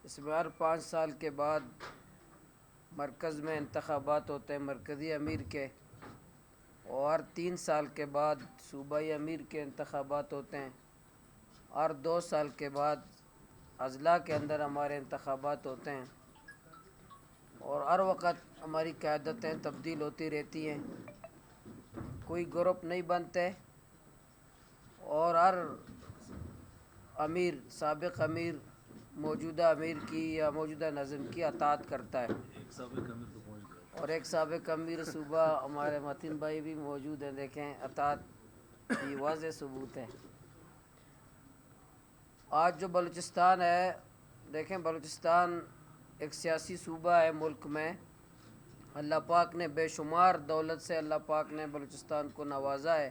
اس میں ہر 5 سال کے بعد مرکز میں انتخابات ہوتے ہیں مرکزی امیر کے، اور 3 سال کے بعد صوبائی امیر کے انتخابات ہوتے ہیں، اور 2 سال کے بعد اضلاع کے اندر ہمارے انتخابات ہوتے ہیں، اور ہر وقت ہماری قیادتیں تبدیل ہوتی رہتی ہیں، کوئی گروپ نہیں بنتے، اور ہر امیر سابق امیر موجودہ امیر کی یا موجودہ نظم کی اطاعت کرتا ہے۔ اور ایک سابق امیر صوبہ ہمارے متین بھائی بھی موجود ہیں، دیکھیں اطاعت کی واضح ثبوت ہے۔ آج جو بلوچستان ہے، دیکھیں بلوچستان ایک سیاسی صوبہ ہے ملک میں، اللہ پاک نے بے شمار دولت سے اللہ پاک نے بلوچستان کو نوازا ہے،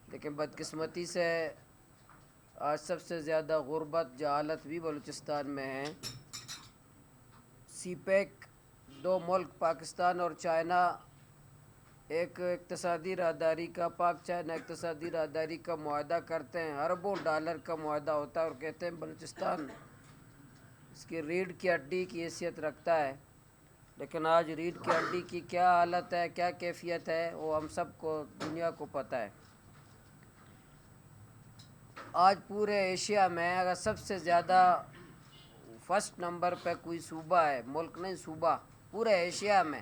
لیکن بدقسمتی سے آج سب سے زیادہ غربت جہالت بھی بلوچستان میں ہے۔ سی پیک 2 ملک پاکستان اور چائنا ایک اقتصادی راہداری کا پاک چائنا اقتصادی راہداری کا معاہدہ کرتے ہیں، اربوں ڈالر کا معاہدہ ہوتا ہے، اور کہتے ہیں بلوچستان اس کی ریڑھ کی ہڈی کی حیثیت رکھتا ہے، لیکن آج ریڑھ کی ہڈی کی کیا حالت ہے، کیا کیفیت ہے، وہ ہم سب کو دنیا کو پتہ ہے۔ آج پورے ایشیا میں اگر سب سے زیادہ فرسٹ نمبر پہ کوئی صوبہ ہے، ملک نہیں صوبہ، پورے ایشیا میں،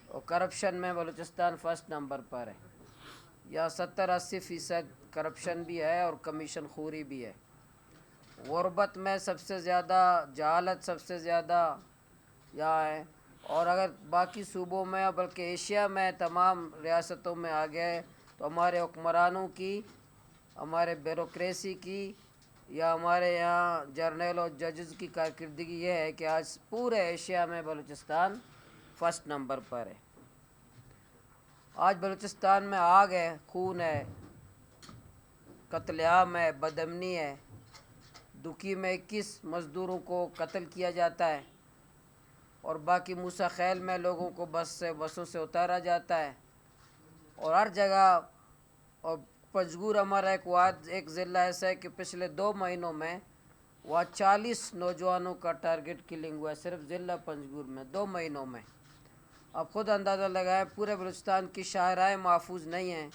اور کرپشن میں بلوچستان فرسٹ نمبر پر ہے، یا 70-80% کرپشن بھی ہے اور کمیشن خوری بھی ہے۔ غربت میں سب سے زیادہ، جہالت سب سے زیادہ یہاں ہے، اور اگر باقی صوبوں میں بلکہ ایشیا میں تمام ریاستوں میں آگے تو ہمارے حکمرانوں کی، ہمارے بیوروکریسی کی، یا ہمارے یہاں جرنیل اور ججز کی کارکردگی یہ ہے کہ آج پورے ایشیا میں بلوچستان فرسٹ نمبر پر ہے۔ آج بلوچستان میں آگ ہے، خون ہے، قتل عام ہے، بد امنی ہے، دکی میں 21 مزدوروں کو قتل کیا جاتا ہے، اور باقی موسیٰ خیل میں لوگوں کو بسوں سے اتارا جاتا ہے، اور ہر جگہ۔ اور پنجگور ہمارا ایک ضلع ایسا ہے کہ پچھلے 2 مہینوں میں وہاں 40 نوجوانوں کا ٹارگٹ کلنگ ہوا ہے، صرف ضلع پنجگور میں 2 مہینوں میں۔ اب خود اندازہ لگائیں، پورے بلوچستان کی شاہراہیں محفوظ نہیں ہیں،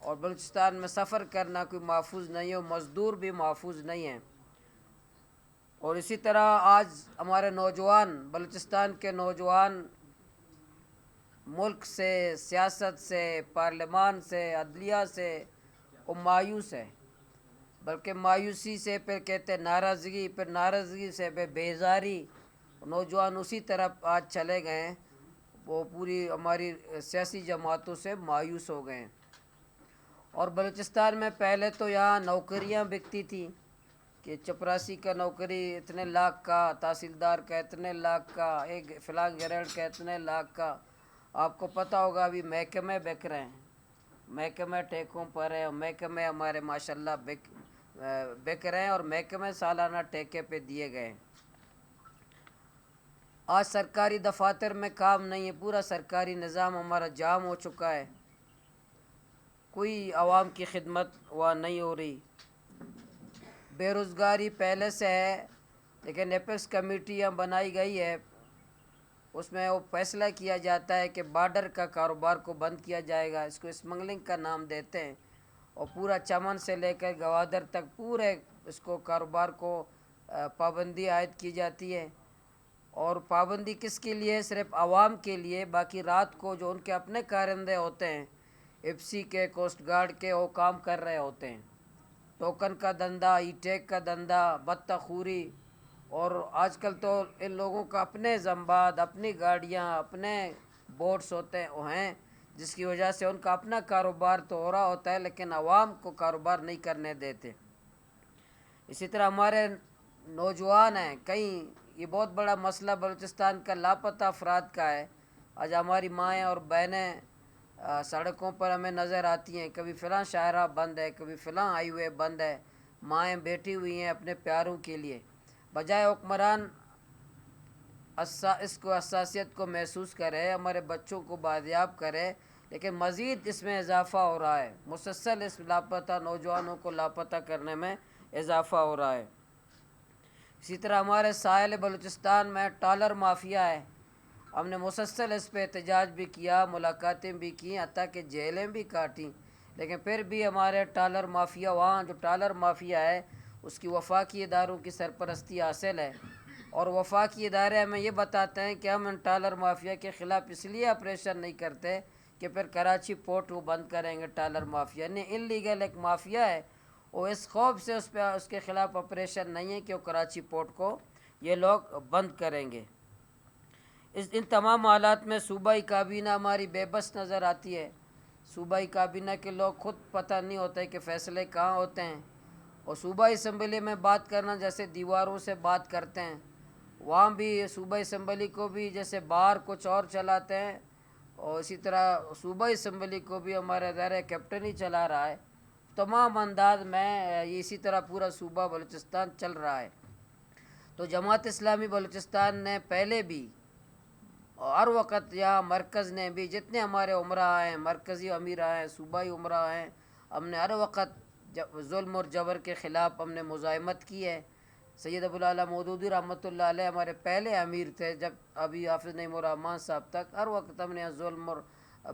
اور بلوچستان میں سفر کرنا کوئی محفوظ نہیں ہے، مزدور بھی محفوظ نہیں ہیں۔ اور اسی طرح آج ہمارے نوجوان، بلوچستان کے نوجوان ملک سے، سیاست سے، پارلیمان سے، عدلیہ سے وہ مایوس ہے، بلکہ مایوسی سے پھر کہتے ہیں ناراضگی، پھر ناراضگی سے پھر بیزاری، نوجوان اسی طرف آج چلے گئے ہیں، وہ پوری ہماری سیاسی جماعتوں سے مایوس ہو گئے ہیں۔ اور بلوچستان میں پہلے تو یہاں نوکریاں بکتی تھیں کہ چپراسی کا نوکری اتنے لاکھ کا، تحصیلدار کا اتنے لاکھ کا، ایک فلاں گریڈ کا اتنے لاکھ کا۔ آپ کو پتہ ہوگا ابھی محکمے بک رہے ہیں، محکمے ٹیکوں پر ہیں، اور محکمے ہمارے ماشاءاللہ بک رہے ہیں، اور محکمے سالانہ ٹیکے پہ دیے گئے ہیں۔ آج سرکاری دفاتر میں کام نہیں ہے، پورا سرکاری نظام ہمارا جام ہو چکا ہے، کوئی عوام کی خدمت وہاں نہیں ہو رہی۔ بے روزگاری پہلے سے ہے، لیکن ایپیکس کمیٹیاں بنائی گئی ہے، اس میں وہ فیصلہ کیا جاتا ہے کہ بارڈر کا کاروبار کو بند کیا جائے گا، اس کو اسمگلنگ کا نام دیتے ہیں، اور پورا چمن سے لے کر گوادر تک پورے اس کو کاروبار کو پابندی عائد کی جاتی ہے۔ اور پابندی کس کے لیے؟ صرف عوام کے لیے، باقی رات کو جو ان کے اپنے کارندے ہوتے ہیں، ایف سی کے، کوسٹ گارڈ کے، وہ کام کر رہے ہوتے ہیں۔ ٹوکن کا دندہ، ای ٹیک کا دندہ، بتہ خوری، اور آج کل تو ان لوگوں کا اپنے زمباد، اپنی گاڑیاں، اپنے بوٹس ہوتے ہیں، جس کی وجہ سے ان کا اپنا کاروبار تو ہو رہا ہوتا ہے، لیکن عوام کو کاروبار نہیں کرنے دیتے۔ اسی طرح ہمارے نوجوان ہیں، کہیں یہ بہت بڑا مسئلہ بلوچستان کا لاپتہ افراد کا ہے۔ آج ہماری مائیں اور بہنیں سڑکوں پر ہمیں نظر آتی ہیں، کبھی فلاں شاہراہ بند ہے، کبھی فلاں ہائی وے بند ہے، مائیں بیٹھی ہوئی ہیں اپنے پیاروں کے لیے، بجائے حکمران اس کو حساسیت کو محسوس کرے، ہمارے بچوں کو بازیاب کرے، لیکن مزید اس میں اضافہ ہو رہا ہے، مسلسل اس لاپتہ نوجوانوں کو لاپتہ کرنے میں اضافہ ہو رہا ہے۔ اسی طرح ہمارے ساحل بلوچستان میں ٹالر مافیا ہے، ہم نے مسلسل اس پہ احتجاج بھی کیا، ملاقاتیں بھی کیں، حتیٰ کہ جیلیں بھی کاٹیں، لیکن پھر بھی ہمارے ٹالر مافیا، وہاں جو ٹالر مافیا ہے اس کی وفاقی اداروں کی سرپرستی حاصل ہے، اور وفاقی ادارے ہمیں یہ بتاتے ہیں کہ ہم ان ٹالر مافیا کے خلاف اس لیے آپریشن نہیں کرتے کہ پھر کراچی پورٹ وہ بند کریں گے ٹالر مافیا، نہیں، انلیگل ایک مافیا ہے، وہ اس خوف سے اس کے خلاف آپریشن نہیں ہے کہ وہ کراچی پورٹ کو یہ لوگ بند کریں گے۔ ان تمام حالات میں صوبائی کابینہ ہماری بے بس نظر آتی ہے، صوبائی کابینہ کے لوگ خود پتہ نہیں ہوتا ہے کہ فیصلے کہاں ہوتے ہیں، اور صوبائی اسمبلی میں بات کرنا جیسے دیواروں سے بات کرتے ہیں، وہاں بھی صوبائی اسمبلی کو بھی جیسے باہر کچھ اور چلاتے ہیں، اور اسی طرح صوبائی اسمبلی کو بھی ہمارا ادارہ کیپٹن ہی چلا رہا ہے، تمام انداز میں اسی طرح پورا صوبہ بلوچستان چل رہا ہے۔ تو جماعت اسلامی بلوچستان نے پہلے بھی اور ہر وقت یہاں مرکز نے بھی جتنے ہمارے عمرہ ہیں، مرکزی امیر ہیں، صوبائی عمرہ ہیں، ہم نے ہر وقت ظلم اور جبر کے خلاف ہم نے مزاحمت کی ہے۔ سید ابوالعالیٰ مودودی رحمۃ اللہ علیہ ہمارے پہلے امیر تھے، جب ابھی حافظ نعیم الرحمن صاحب تک ہر وقت ہم نے ظلم اور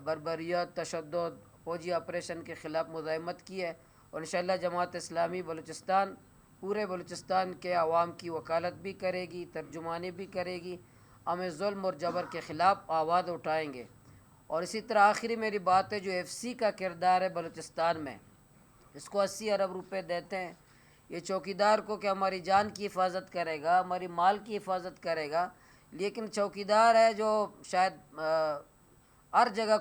بربریت، تشدد، فوجی آپریشن کے خلاف مزاحمت کی ہے، اور انشاءاللہ جماعت اسلامی بلوچستان پورے بلوچستان کے عوام کی وکالت بھی کرے گی، ترجمانی بھی کرے گی، ہمیں ظلم اور جبر کے خلاف آواز اٹھائیں گے۔ اور اسی طرح آخری میری بات ہے، جو ایف سی کا کردار ہے بلوچستان میں، اس کو 80 ارب روپے دیتے ہیں، یہ چوکیدار کو کہ ہماری جان کی حفاظت کرے گا، ہماری مال کی حفاظت کرے گا، لیکن چوکیدار ہے جو شاید ہر جگہ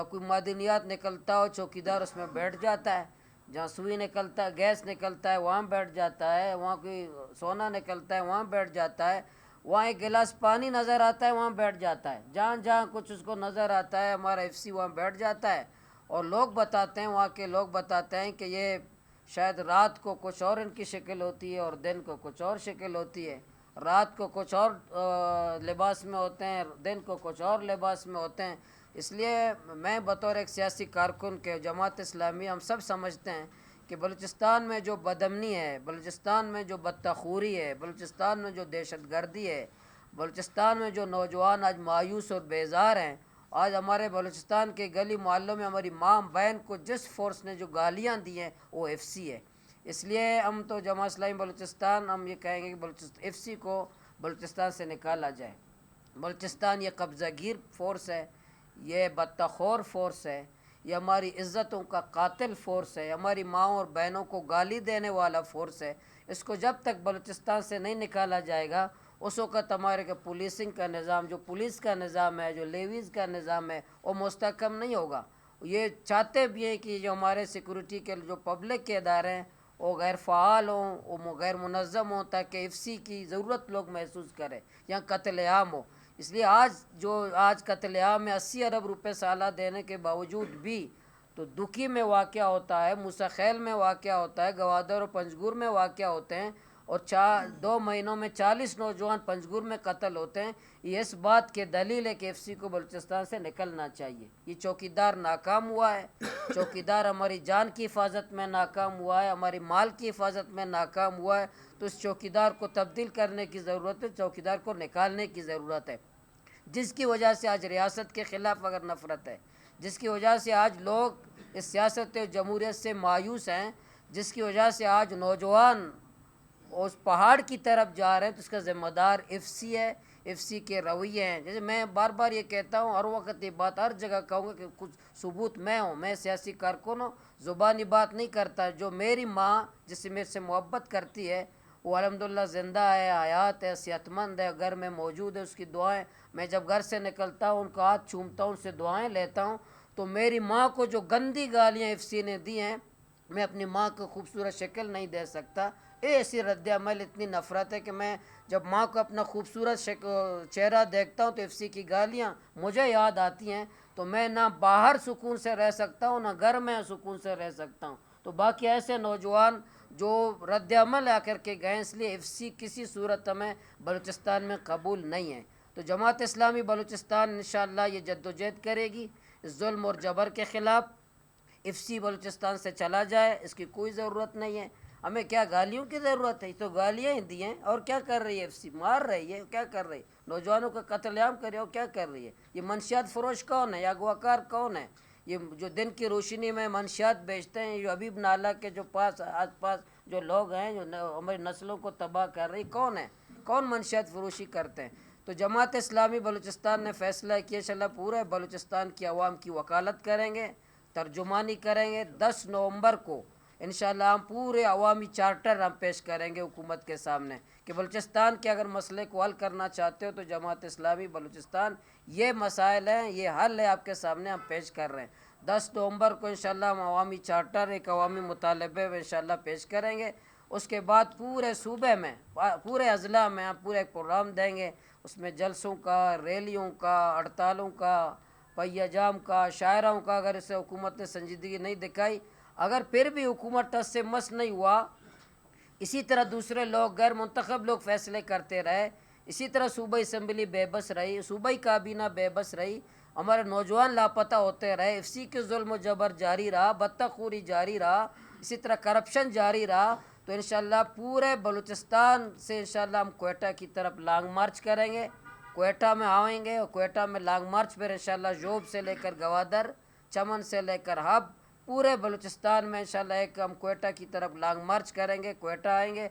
کوئی معدنیات نکلتا ہو، چوکیدار اس میں بیٹھ جاتا ہے، جہاں سوئی نکلتا ہے، گیس نکلتا ہے وہاں بیٹھ جاتا ہے، وہاں کوئی سونا نکلتا ہے وہاں بیٹھ جاتا ہے، وہاں ایک گلاس پانی نظر آتا ہے وہاں بیٹھ جاتا ہے، جہاں جہاں کچھ اس کو نظر آتا ہے ہمارا ایف سی وہاں بیٹھ جاتا ہے، اور لوگ بتاتے ہیں، وہاں کے لوگ بتاتے ہیں کہ یہ شاید رات کو کچھ اور ان کی شکل ہوتی ہے اور دن کو کچھ اور شکل ہوتی ہے، رات کو کچھ اور لباس میں ہوتے ہیں، دن کو کچھ اور لباس میں ہوتے ہیں۔ اس لیے میں بطور ایک سیاسی کارکن کے جماعت اسلامی ہم سب سمجھتے ہیں کہ بلوچستان میں جو بدامنی ہے، بلوچستان میں جو بدتخوری ہے، بلوچستان میں جو دہشت گردی ہے، بلوچستان میں جو نوجوان آج مایوس اور بیزار ہیں، آج ہمارے بلوچستان کے گلی محلوں میں ہماری ماں بہن کو جس فورس نے جو گالیاں دی ہیں وہ ایف سی ہے۔ اس لیے ہم تو جماعت اسلامی بلوچستان ہم یہ کہیں گے کہ ایف سی کو بلوچستان سے نکالا جائے۔ بلوچستان یہ قبضہ گیر فورس ہے، یہ بدتخور فورس ہے، یہ ہماری عزتوں کا قاتل فورس ہے، ہماری ماں اور بہنوں کو گالی دینے والا فورس ہے۔ اس کو جب تک بلوچستان سے نہیں نکالا جائے گا، اس وقت ہمارے کا پولیسنگ کا نظام، جو پولیس کا نظام ہے، جو لیویز کا نظام ہے، وہ مستحکم نہیں ہوگا۔ یہ چاہتے بھی ہیں کہ جو ہمارے سیکورٹی کے جو پبلک کے ادارے ہیں وہ غیر فعال ہوں، وہ غیر منظم ہوں، تاکہ ایف سی کی ضرورت لوگ محسوس کریں یا قتل عام ہو۔ اس لیے آج قتل عام میں 80 ارب روپے سالہ دینے کے باوجود بھی تو دکھی میں واقعہ ہوتا ہے، موسیٰ خیل میں واقعہ ہوتا ہے، گوادر اور پنجگور میں واقعہ ہوتے ہیں، اور 2 مہینوں میں 40 نوجوان پنجگور میں قتل ہوتے ہیں۔ یہ اس بات کے دلیل ہے کہ ایف سی کو بلوچستان سے نکلنا چاہیے۔ یہ چوکیدار ناکام ہوا ہے، چوکیدار ہماری جان کی حفاظت میں ناکام ہوا ہے، ہماری مال کی حفاظت میں ناکام ہوا ہے، تو اس چوکیدار کو تبدیل کرنے کی ضرورت ہے، چوکیدار کو نکالنے کی ضرورت ہے، جس کی وجہ سے آج ریاست کے خلاف اگر نفرت ہے، جس کی وجہ سے آج لوگ اس سیاست جمہوریت سے مایوس ہیں، جس کی وجہ سے آج نوجوان اس پہاڑ کی طرف جا رہے ہیں، تو اس کا ذمہ دار ایف سی ہے، ایف سی کے رویے ہیں۔ جیسے میں بار بار یہ کہتا ہوں، ہر وقت یہ بات ہر جگہ کہوں گا کہ کچھ ثبوت میں ہوں، میں سیاسی کارکن ہوں، زبانی بات نہیں کرتا۔ جو میری ماں جس سے میرے سے محبت کرتی ہے وہ الحمدللہ زندہ ہے، حیات ہے، صحت مند ہے، گھر میں موجود ہے، اس کی دعائیں، میں جب گھر سے نکلتا ہوں ان کا ہاتھ چومتا ہوں، ان سے دعائیں لیتا ہوں۔ تو میری ماں کو جو گندی گالیاں ایف سی نے دی ہیں، میں اپنی ماں کو خوبصورت شکل نہیں دے سکتا۔ ایسی رد عمل، اتنی نفرت ہے کہ میں جب ماں کو اپنا خوبصورت چہرہ دیکھتا ہوں تو ایف سی کی گالیاں مجھے یاد آتی ہیں، تو میں نہ باہر سکون سے رہ سکتا ہوں، نہ گھر میں سکون سے رہ سکتا ہوں۔ تو باقی ایسے نوجوان جو رد عمل آ کر کے گئے، اس لیے ایف سی کسی صورت میں بلوچستان میں قبول نہیں ہے۔ تو جماعت اسلامی بلوچستان انشاءاللہ یہ جدوجہد کرے گی اس ظلم اور جبر کے خلاف، ایف سی بلوچستان سے چلا جائے، اس کی کوئی ضرورت نہیں ہے۔ ہمیں کیا گالیوں کی ضرورت ہے؟ تو گالیاں ہی دی ہیں، اور کیا کر رہی ہے ایف سی؟ مار رہی ہے، کیا کر رہی ہے؟ نوجوانوں کا قتل عام کر رہی ہے، اور کیا کر رہی ہے؟ یہ منشیات فروش کون ہے؟ یا اغواکار کون ہے؟ یہ جو دن کی روشنی میں منشیات بیچتے ہیں، جو حبیب نالہ کے جو پاس آس پاس جو لوگ ہیں، جو ہماری نسلوں کو تباہ کر رہی، کون ہے؟ کون منشیات فروشی کرتے ہیں؟ تو جماعت اسلامی بلوچستان نے فیصلہ کیا انشاءاللہ پورے بلوچستان کی عوام کی وکالت کریں گے، ترجمانی کریں گے۔ 10 نومبر کو انشاءاللہ ہم پورے عوامی چارٹر ہم پیش کریں گے حکومت کے سامنے کہ بلوچستان کے اگر مسئلے کو حل کرنا چاہتے ہو تو جماعت اسلامی بلوچستان یہ مسائل ہیں، یہ حل ہے آپ کے سامنے ہم پیش کر رہے ہیں۔ 10 نومبر کو انشاءاللہ ہم عوامی چارٹر ایک عوامی مطالبے میں انشاءاللہ پیش کریں گے۔ اس کے بعد پورے صوبے میں، پورے اضلاع میں ہم پورے ایک پروگرام دیں گے، اس میں جلسوں کا، ریلیوں کا، ہڑتالوں کا، پہیہ جام کا، شاعراؤں کا۔ اگر اسے حکومت نے سنجیدگی نہیں دکھائی، اگر پھر بھی حکومت ٹس سے مس نہیں ہوا، اسی طرح دوسرے لوگ غیر منتخب لوگ فیصلے کرتے رہے، اسی طرح صوبائی اسمبلی بے بس رہی، صوبائی کابینہ بے بس رہی، ہمارے نوجوان لاپتہ ہوتے رہے، ایف سی کے ظلم و جبر جاری رہا، بطہ خوری جاری رہا، اسی طرح کرپشن جاری رہا، تو انشاءاللہ پورے بلوچستان سے انشاءاللہ ہم کوئٹہ کی طرف لانگ مارچ کریں گے۔ کوئٹہ میں آئیں گے، اور کوئٹہ میں لانگ مارچ پھر انشاءاللہ جوب سے لے کر گوادر، چمن سے لے کر ہب، پورے بلوچستان میں انشاءاللہ ایک ہم کوئٹہ کی طرف لانگ مارچ کریں گے، کوئٹہ آئیں گے۔